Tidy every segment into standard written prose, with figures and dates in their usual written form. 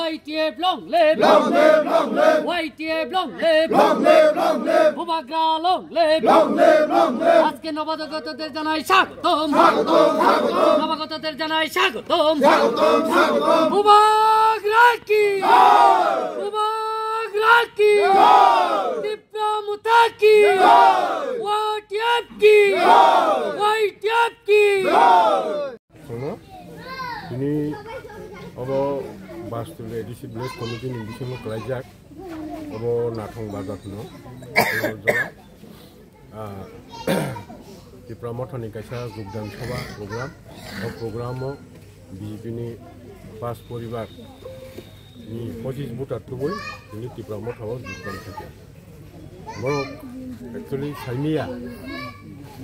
YTF long live, long live, long live. YTF long live, long live, long live. ভূভাগরা long live, long live, long live. আজকে নবাগতদের জানাই স্বাগতম, স্বাগতম, স্বাগতম। নবাগতদের জানাই স্বাগতম, স্বাগতম, স্বাগতম। ভূভাগরা কি জয়, ভূভাগরা কি জয়, দীপ্রামুতা কি জয়, YTF কি জয়, YTF কি জয়। ini obo bastul edisi village committee ni bisimo kalajak obo nathong bazat no jola di promothoni kaisa jogdan sabha program o BJP ni pas poribar ni 25 voter tuboi ni ti promotho jogdan thake boro actually saimia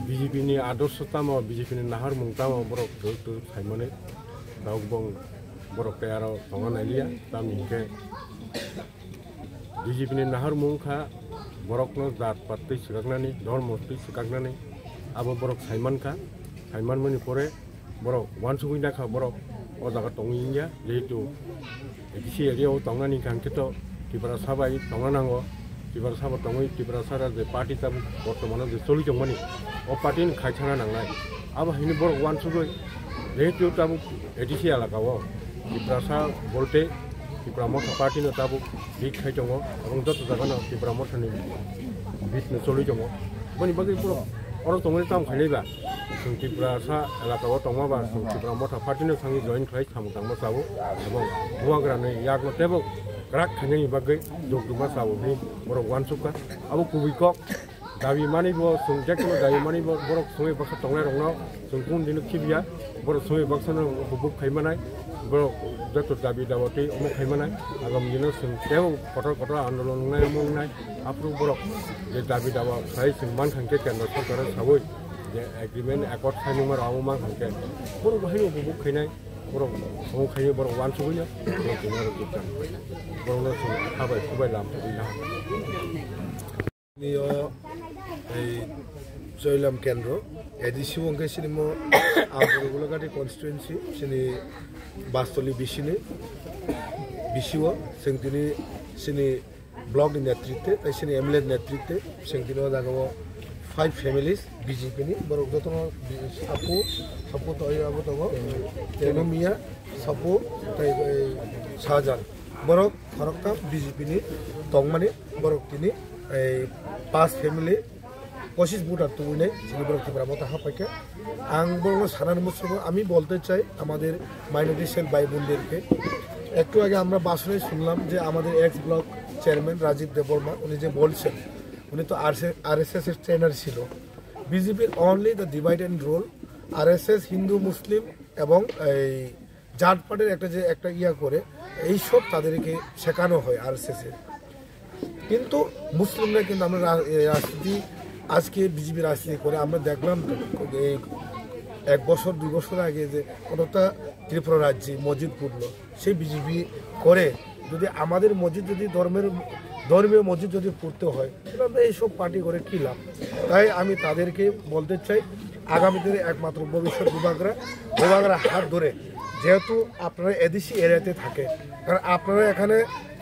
BJP ni adorsotamo BJP ni nahar mungtamo boro to saimone daubong borok tayaro tongan alia tami ke BJP ni nahar mungkha borok no jat pattei sikagnani dharmo tei sikagnani abo borok saiman mani pore borok wansugui nakha borok o jaga tonginya jehetu edisi area o tongani kangketo tibara sabai tonganango tibara saba tongoi tibara sara je party tabu bortomano je choli jongmani o party ni khaisana nangnai abo hini borok wansugui jehetu tabu edisi alakao tibrasa bolte tibramotha party no tabu big khai jongo abong joto jaga no tibramotha ni bit no choli jongo boni bagi puro oro tongoni tam khaileba sung tibrasa alakao tongmaba sung tibramotha party no sangi join khai samutangma sabo abong buagra ne yakno tebo grak khani bagai jogduma sabo ni borok wansuka abo kubiko dabi mani bo sung jakno dabi mani bo borok sungai baksa tongnai rongno sung kun dinu kibia borok sungai baksa no hubuk khaimanai borok jato dabi dawati omo khaimanai agam dinu sung teo kotor andolon ngai apru borok je dabi dawa khai sung man khangke kendra sarkar saboi je agreement accord khainumar amo man khangke borok bahino hubuk khainai borok omo khaini borok wansugunya borok tinaro jukkan borok no sung habai kubai lam ina নিও এই জয়লাম কেন্দ্র ADC অঙ্কে cinema আবরগুলাকাটি constituency সিনি বাস্তলি বিশিনি বিশিও সেংতিনি সিনি block নেতৃত্বে তাই সিনি MLA নেতৃত্বে সেংতিনি জাগাও 5 families BJP নি বরক যতন সাপো তৈ আবো তগো তেনমিয়া সাপো তাই শাহজাহান বরক ফরকটা বিজেপি নি তংমানি বরক তিনি पास फैमिली 25 ভোটার তুলে সিনিবরক ত্রিপুরা হাপাকে আং বড় সানার মুসুর আমি বলতে চাই আমাদের মাইনরিটি সেল ভাই বোনদেরকে একটু আগে আমরা বাসনে শুনলাম যে আমাদের ex block chairman Rajib Debbarma উনি যে বলছেন উনি তো আরএসএস এর ট্রেনার ছিল বিজেপির only the divide and rule RSS Hindu Muslim এবং এই জাট পার্টির একটা ইয়া করে এই সব তাদেরকে শেখানো হয় আরএসএস এর কিন্তু মুসলিমরা কিন্তু আমরা রাজনীতি আজকে বিজেপি রাজনীতি করে আমরা দেখলাম এই 1 বছর 2 বছর আগে যে কতটা ত্রিপুরা রাজ্যে মসজিদ পড়লো সেই বিজেপি করে যদি আমাদের মসজিদ যদি ধর্মীয় মসজিদ যদি পড়তে হয় তাহলে আমরা এইসব পার্টি করে কী লাভ তাই আমি তাদেরকে বলতে চাই আগামী দিনে একমাত্র ভবিষ্যৎ বিভাগরা হাত ধরে যেহেতু আপনারা এডিসি এরিয়াতে থাকে কারণ আপনারা এখানে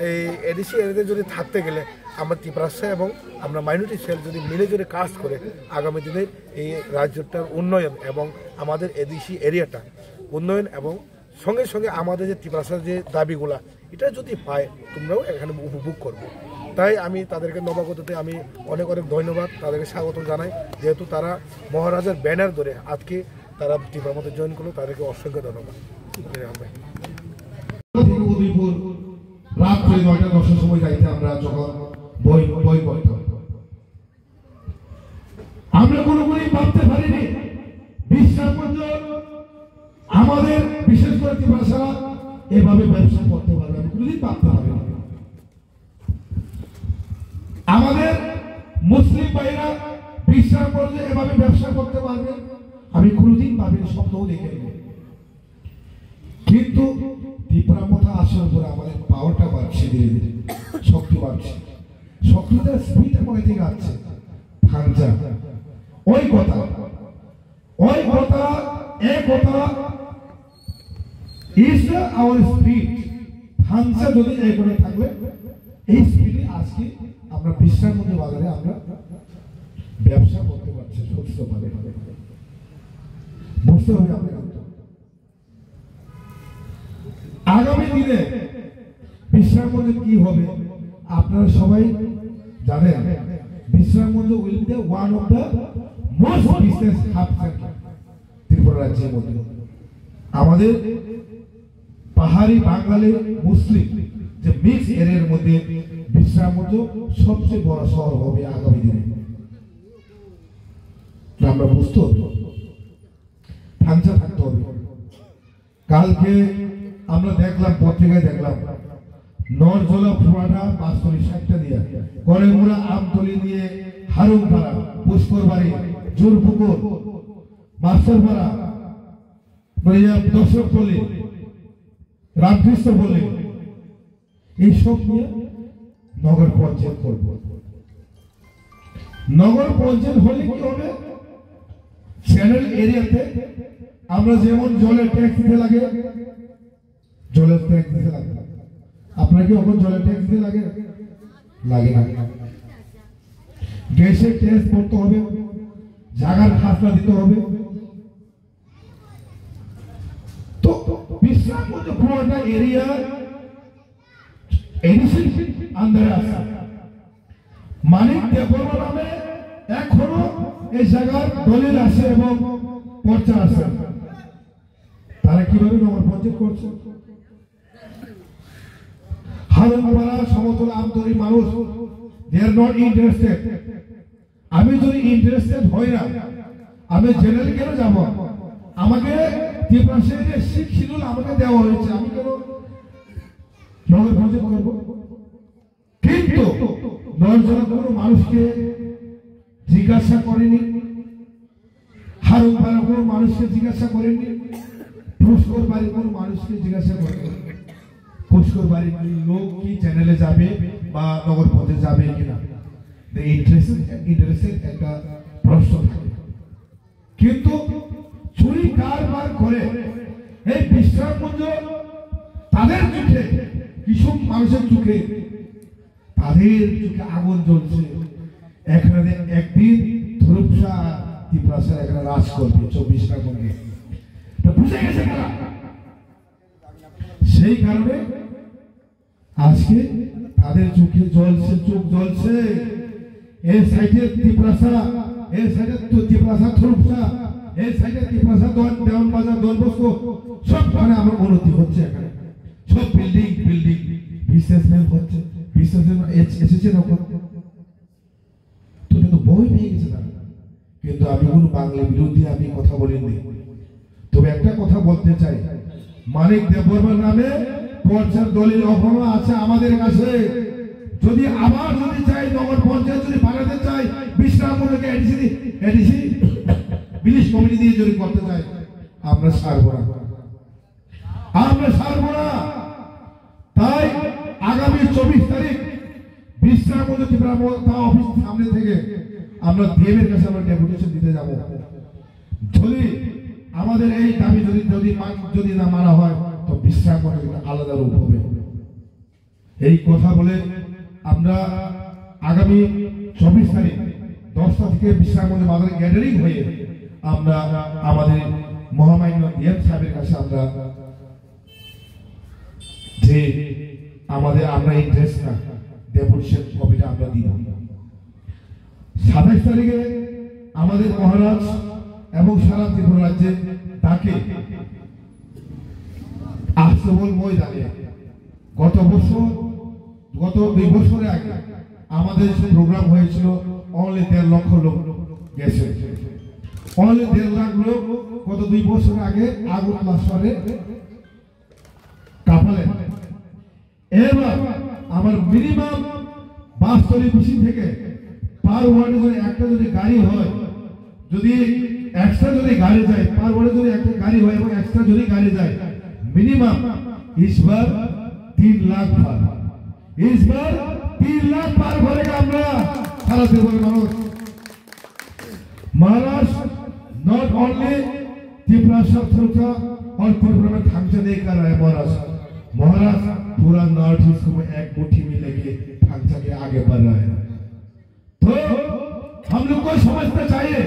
এই এডিসি এরিয়াতে যদি থাকতে গেলে আমরা ত্রিপুরা এবং আমরা মাইনরিটি সেল যদি মিলে যদি কাজ করে আগামী দিনে এই রাজ্যটার উন্নয়ন এবং আমাদের এডিসি এরিয়াটা উন্নয়ন এবং সঙ্গে সঙ্গে আমাদের যে ত্রিপুরার যে দাবিগুলা এটা যদি পায় তোমরাও এখানে উপভোগ করবে তাই আমি তাদেরকে নবাগততে আমি অনেক ধন্যবাদ তাদেরকে স্বাগত জানাই যেহেতু তারা মহারাজার ব্যানার ধরে আজকে তারা ত্রিপুরার মধ্যে জয়েন করলো তাদেরকে অসংখ্য ধন্যবাদ রাত্রে 9টা-10টার সময় যাইতে আমরা যখন বই পড়তাম আমরা কোনোদিনই ভাবতে পারিনি বিশ্বাস পর্যন্ত আমাদের বিশেষ করে ত্রিপুরা এভাবে ব্যবসা করতে পারবে আমি কোনোদিন ভাবতে পারিনি আমাদের মুসলিম ভাইরা বিশ্বাস করে এভাবে ব্যবসা করতে পারবে আমি কোনোদিন ভাবিনি স্বপ্নও দেখিনি কিন্তু ত্রিপুরা কথা আসার পরে আমাদের পাওয়ারটা বাড়ছে ধীরে ধীরে শক্তি বাড়ছে শক্তিটা স্পিড কোথা থেকে আসছে থানচা ওই কথা is our speed থানসা যদি এই করে থাকলে এই স্পিডে আজকে আমরা বিশ্রাম মধ্যে বাজারে আমরা ব্যবসা করতে পারছি সুস্থভাবে। বুঝতে হবে আপনার আগামী দিনে বিশ্রাম মধ্যে কি হবে আপনারা সবাই জানেন। বিশ্রাম মধ্যে will be one of the most business hub centre Tripura রাজ্যের মধ্যে। আমাদের পাহাড়ি বাঙালি মুসলিম যে মিক্স এরিয়ার মধ্যে বিশ্রাম মধ্যে সবচেয়ে বড় শহর হবে আগামী দিনে। আমরা বুঝতে হবে, থানসা থাকতে হবে। কালকে আমরা দেখলাম পত্রিকায় দেখলাম নরজলা ফুয়াটা ৫৬০টা দিয়ে করেমুড়া আমতলি দিয়ে হারুমপাড়া পুষ্করবাড়ি জোরপুকুর মাস্টারপাড়া দর্শকপল্লী রামকৃষ্ণ পল্লী এইসব নিয়ে নগর পঞ্চায়েত করব। নগর পঞ্চায়েত হলে কি হবে চ্যানেল এরিয়াতে আমরা যেমন জলের ট্যাক্স দিতে লাগে, জলের ট্যাক্স দিতে লাগে। আপনার কি এখন জলের ট্যাক্স দিতে লাগে? লাগে না। গ্যাসের ট্যাক্স করতে হবে, জায়গার খাজনা দিতে হবে। তো বিশ্রাম মধ্যে পুরোটা এরিয়া এডিসি আন্ডারে আছে। মানিক দেববর্মা নামে এখনো এই জায়গার দলিল আছে এবং পর্চা আছে। তারা কিভাবে নগর পঞ্চায়েত করছে? হারুমপাড়া সমতল আমতলী মানুষ দে আর নট ইন্টারেস্টেড। আমি যদি ইন্টারেস্টেড হই না আমি জেনারেল কেন যাব? আমাকে ত্রিপুরার যে শিডিউল আমাকে দেওয়া হয়েছে আমি কেন নগর পঞ্চায়েত করব? কিন্তু নরজলা কোনো মানুষকে জিজ্ঞাসা করেনি, হারুমপাড়া কোনো মানুষকে জিজ্ঞাসা করেনি, পুষ্কর বাড়ি কোনো মানুষকে জিজ্ঞাসা করেনি। পুষ্কর বাড়ি লোক কি চ্যানেলে যাবে বা নগর পথে যাবে কিনা ইন্টারেস্টেড একটা প্রশ্ন থাকে। কিন্তু চুরি কারবার করে এই বিশ্রাম মঞ্চ তাদের চোখে কিছু মানুষের চোখে তাদের চোখে আগুন জ্বলছে। এখানে একদিন ধরুপসা ত্রিপুরা এখানে রাজ করবে 24টার মধ্যে, বুঝে গেছে না? সেই কারণে আজকে তাদের চোখে জ্বলছে, চোখ জ্বলছে। এই সাইডে ত্রিপুরা, এই সাইডে ত্রিপুরা ধরুপসা, এই সাইডে ত্রিপুরা দেওয়ান বাজার দলবস্ত সবখানে আমার উন্নতি হচ্ছে। এখানে সব বিল্ডিং বিল্ডিং বিজনেসম্যান হচ্ছে, বিজনেসম্যান এসেছে না তো বই নিয়ে গেছে তারা। কিন্তু আমি কোনো বাংলা বিরোধী আমি কথা বলিনি। তবে একটা কথা বলতে চাই, মানিক দেববর্মার নামে পর্চার দলিল এখনো আছে আমাদের কাছে। যদি আবার যদি চাই নগর পঞ্চায়েত যদি বানাতে চাই, বিশ্রামকে এডিসি বিলিশ কমিটি দিয়ে যদি করতে চাই, আমরা ছাড়বো না, আমরা ছাড়বো না। তাই আগামী 24 তারিখ বিশ্রাম অফিস সামনে থেকে আমরা ডিএমের কাছে আমরা ডেপুটেশন দিতে যাব। যদি আমাদের এই দাবি যদি না মানা হয় তো বিশ্রাম আলাদা রূপ হবে। এই কথা বলে আমরা আগামী 24 তারিখ 10টা থেকে বিশ্রাম বাজারে গ্যাদারিং হয়ে আমরা আমাদের মহামান্য ডিএম সাহেবের কাছে আমরা যে আমরা ইন্টারেস্ট না ডেপুটেশন কপিটা আমরা দিব। 27 তারিখে আমাদের মহারাজ এবং সারা ত্রিপুরা রাজ্যে তাকে আস্তবল ময়দানে গত 2 বছরে আগে আমাদের প্রোগ্রাম হয়েছিল। অনলি 1.5 লক্ষ লোক গেছে, অনলি 1.5 লাখ লোক গত 2 বছর আগে আগরতলা শহরে কাপালেন। এবার আমার মিনিমাম 52 থেকে পার ওয়ার্ডে যদি একটা যদি গাড়ি হয়, যদি এক্সট্রা যদি গাড়ি যায়, পার ওয়ার্ডে যদি একটা গাড়ি হয় এবং এক্সট্রা যদি গাড়ি যায়, মিনিমাম इस बार 3 लाख पार, इस बार 3 लाख पार करेगा আমরা সারা দেশের মানুষ। महाराष्ट्र नॉट ओनली त्रिपुरा सत्तर का और त्रिपुरा में थांचा नहीं कर रहा है महाराष्ट्र, महाराज पूरा नॉर्थ ईस्ट को एक मुट्ठी में लेके ढांचा के आगे बढ़ रहा है। तो हम लोग को समझना चाहिए,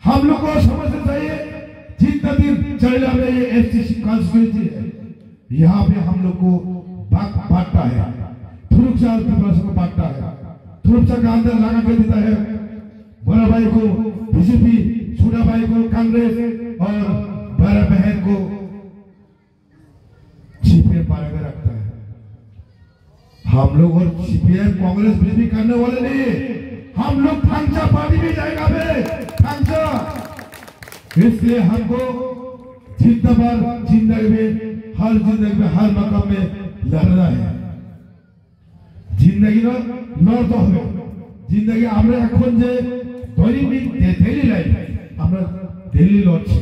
हम लोग को समझना चाहिए जितना दिन चल रहा है ये एसटीसी कॉन्स्टिट्यूएंसी है, यहाँ पे हम लोग को बांटता है, थुरुक्षा को बांटता है, थुरुक्षा का अंदर लगा के देता है, बड़ा भाई को बीजेपी, छोटा भाई को कांग्रेस और बड़ा बहन को सीपीएम बना के रखता है। हम लोग और सीपीएम कांग्रेस बीजेपी करने वाले नहीं, हम लोग थांचा पार्टी भी जाएगा बे थांचा। इसलिए हमको जितना बार जिंदगी में हर मकाम में लड़ना है। जिंदगी लड़ते হবে, जिंदगी আমরা এখন যে দৈনিক ডেইলি লাইফ আমরা ডেইলি লড়ছি।